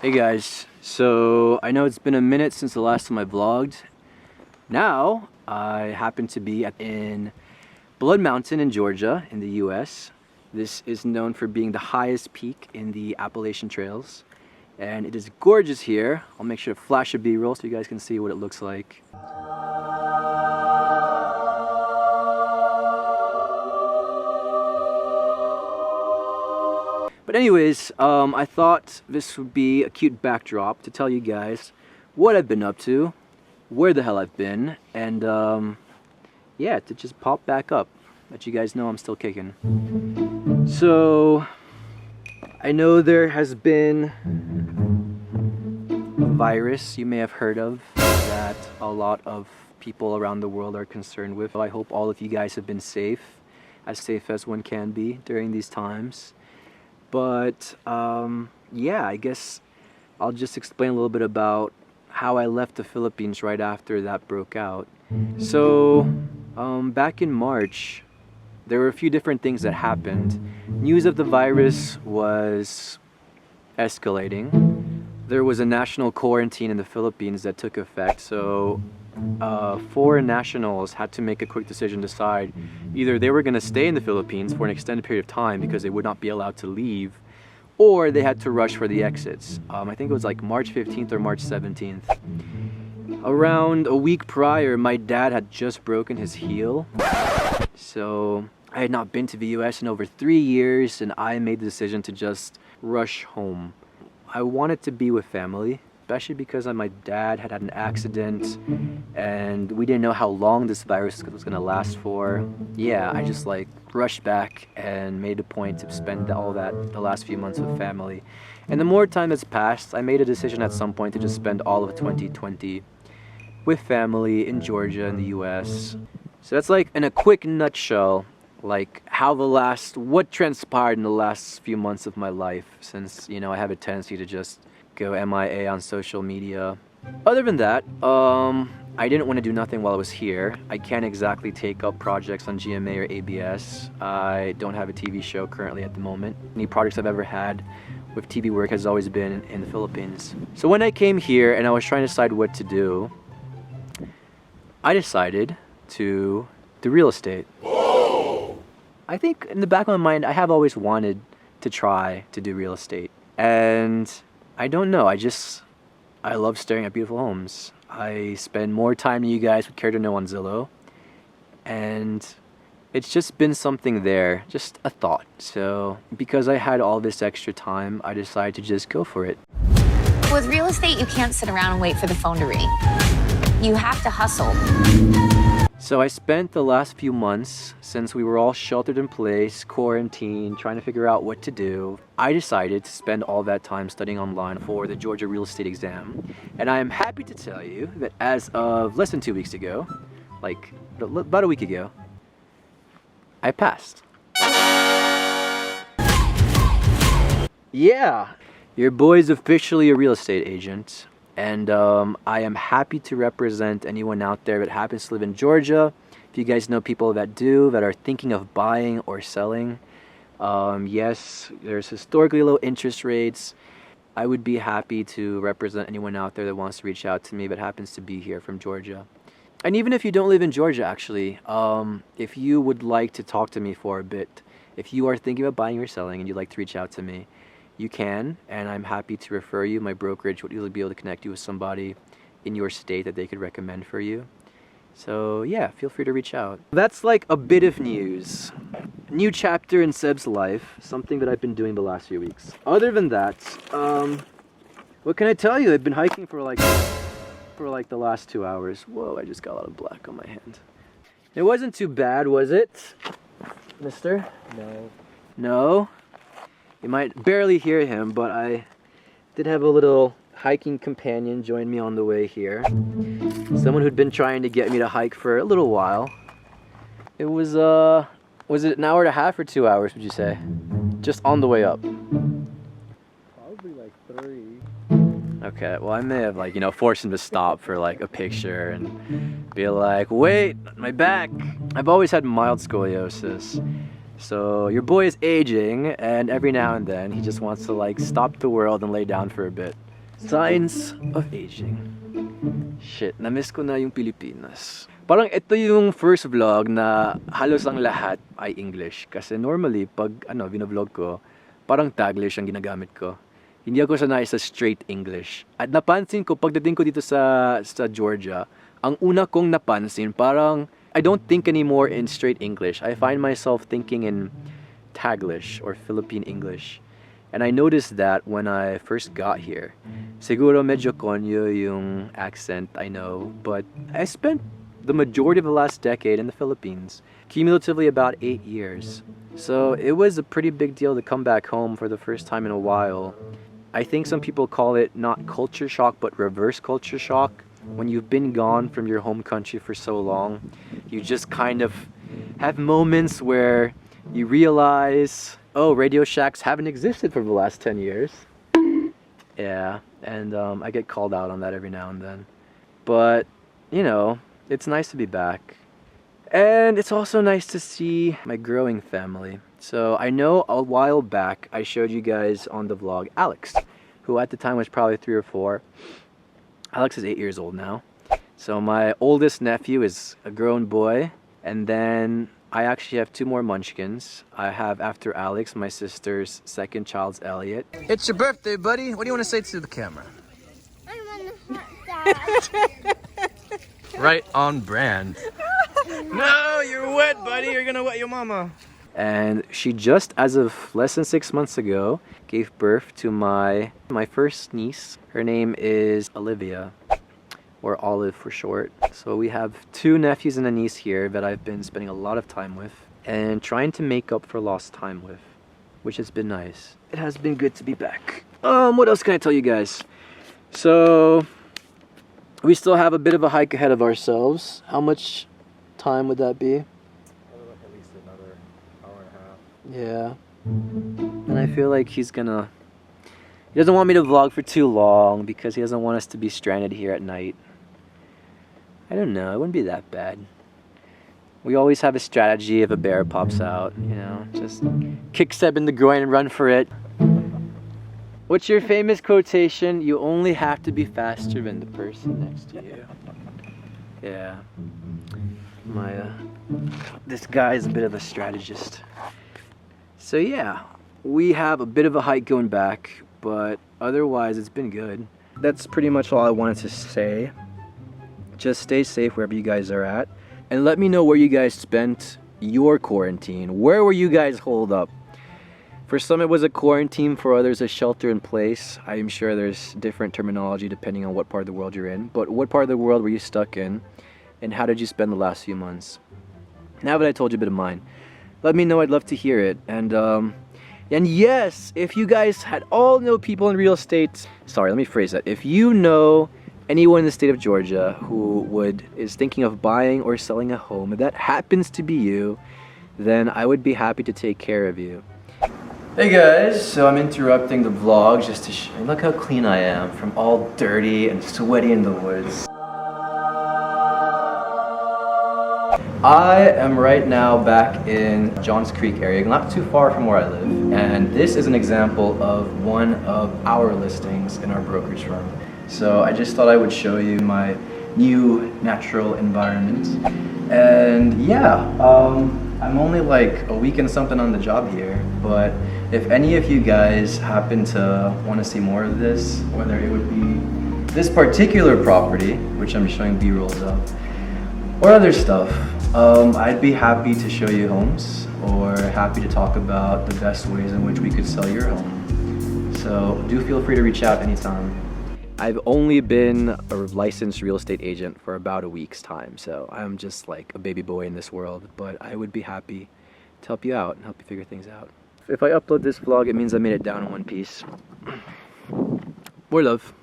Hey guys, so I know it's been a minute since the last time I vlogged. Now, I happen to be in Blood Mountain in Georgia in the US. This is known for being the highest peak in the Appalachian Trails. And it is gorgeous here. I'll make sure to flash a B-roll so you guys can see what it looks like. But anyways, I thought this would be a cute backdrop to tell you guys what I've been up to, where the hell I've been, and yeah, to just pop back up, let you guys know I'm still kicking. So, I know there has been a virus you may have heard of that a lot of people around the world are concerned with. I hope all of you guys have been safe as one can be during these times. But yeah, I guess I'll just explain a little bit about how I left the Philippines right after that broke out. So back in March, there were a few different things that happened. News of the virus was escalating. There was a national quarantine in the Philippines that took effect, so foreign nationals had to make a quick decision to decide either they were going to stay in the Philippines for an extended period of time because they would not be allowed to leave, or they had to rush for the exits. I think it was like March 15th or March 17th. Around a week prior, my dad had just broken his heel, so I had not been to the US in over 3 years, and I made the decision to just rush home. I wanted to be with family, especially because my dad had an accident and we didn't know how long this virus was going to last for. Yeah, I just rushed back and made a point to spend the last few months with family. And the more time that's passed, I made a decision at some point to just spend all of 2020 with family in Georgia in the US. So that's in a quick nutshell, what transpired in the last few months of my life, since, I have a tendency to just go MIA on social media. Other than that, I didn't want to do nothing while I was here. I can't exactly take up projects on GMA or ABS. I don't have a TV show currently at the moment. Any projects I've ever had with TV work has always been in the Philippines. So when I came here and I was trying to decide what to do, I decided to do real estate. I think in the back of my mind, I have always wanted to try to do real estate. And I don't know, I love staring at beautiful homes. I spend more time than you guys would care to know on Zillow. And it's just been something there, just a thought. So because I had all this extra time, I decided to just go for it. With real estate, you can't sit around and wait for the phone to ring. You have to hustle. So I spent the last few months, since we were all sheltered in place, quarantined, trying to figure out what to do, I decided to spend all that time studying online for the Georgia real estate exam. And I am happy to tell you that as of less than 2 weeks ago, about a week ago, I passed. Yeah, your boy's officially a real estate agent. And I am happy to represent anyone out there that happens to live in Georgia. If you guys know people that are thinking of buying or selling, yes, there's historically low interest rates. I would be happy to represent anyone out there that wants to reach out to me that happens to be here from Georgia. And even if you don't live in Georgia, actually, if you would like to talk to me for a bit, if you are thinking about buying or selling and you'd like to reach out to me, you can, and I'm happy to refer you. My brokerage would usually be able to connect you with somebody in your state that they could recommend for you. So yeah, feel free to reach out. That's a bit of news. New chapter in Seb's life, something that I've been doing the last few weeks. Other than that, what can I tell you? I've been hiking for the last 2 hours. Whoa, I just got a lot of black on my hand. It wasn't too bad, was it, mister? No. No? You might barely hear him, but I did have a little hiking companion join me on the way here. Someone who'd been trying to get me to hike for a little while. It was it an hour and a half or 2 hours, would you say? Just on the way up. Probably 3. Okay, well I may have forced him to stop for a picture and be like, wait, my back. I've always had mild scoliosis. So your boy is aging, and every now and then he just wants to stop the world and lay down for a bit. Signs of aging. Shit, na-miss ko na yung Pilipinas. Parang ito yung first vlog na halos ang lahat ay English. Kasi normally, pag vlog ko, parang Taglish ang ginagamit ko. Hindi ako sanay sa straight English. At napansin ko, pagdating ko dito sa Georgia, ang una kong napansin, parang I don't think anymore in straight English. I find myself thinking in Taglish or Philippine English. And I noticed that when I first got here. Siguro medyo konyo yung accent, I know. But I spent the majority of the last decade in the Philippines. Cumulatively about 8 years. So it was a pretty big deal to come back home for the first time in a while. I think some people call it not culture shock, but reverse culture shock. When you've been gone from your home country for so long, you just kind of have moments where you realize, oh, Radio Shacks haven't existed for the last 10 years. Yeah, and I get called out on that every now and then. But, you know, it's nice to be back. And it's also nice to see my growing family. So I know a while back I showed you guys on the vlog Alex, who at the time was probably 3 or 4. Alex is 8 years old now. So my oldest nephew is a grown boy. And then I actually have 2 more munchkins. I have, after Alex, my sister's second child's Elliot. It's your birthday, buddy. What do you want to say to the camera? I want a hot dog. Right on brand. No, you're wet, buddy. You're gonna wet your mama. And she just, as of less than 6 months ago, gave birth to my first niece. Her name is Olivia, or Olive for short. So we have 2 nephews and a niece here that I've been spending a lot of time with and trying to make up for lost time with, which has been nice. It has been good to be back. What else can I tell you guys? So we still have a bit of a hike ahead of ourselves. How much time would that be? Probably like at least another hour and a half. Yeah. And I feel like he doesn't want me to vlog for too long because he doesn't want us to be stranded here at night. I don't know, it wouldn't be that bad. We always have a strategy if a bear pops out, you know, just kick Seb in the groin and run for it. What's your famous quotation? You only have to be faster than the person next to you. Yeah. This guy is a bit of a strategist. So yeah, we have a bit of a hike going back, but otherwise it's been good. That's pretty much all I wanted to say. Just stay safe wherever you guys are at, and let me know where you guys spent your quarantine. Where were you guys holed up? For some it was a quarantine, for others a shelter in place. I am sure there's different terminology depending on what part of the world you're in, but what part of the world were you stuck in? And how did you spend the last few months? Now that I told you a bit of mine, let me know. I'd love to hear it. And yes, if you guys all know people in real estate, sorry, let me phrase that. If you know anyone in the state of Georgia who is thinking of buying or selling a home, if that happens to be you, then I would be happy to take care of you. Hey guys, so I'm interrupting the vlog just to show. Look how clean I am from all dirty and sweaty in the woods. I am right now back in Johns Creek area, not too far from where I live, and this is an example of one of our listings in our brokerage firm. So I just thought I would show you my new natural environment. And yeah, I'm only like a week and something on the job here, but if any of you guys happen to want to see more of this, whether it would be this particular property, which I'm showing B-rolls of, or other stuff, I'd be happy to show you homes or happy to talk about the best ways in which we could sell your home. So do feel free to reach out anytime. I've only been a licensed real estate agent for about a week's time, so I'm just like a baby boy in this world, but I would be happy to help you out and help you figure things out. If I upload this vlog, it means I made it down in one piece. More love.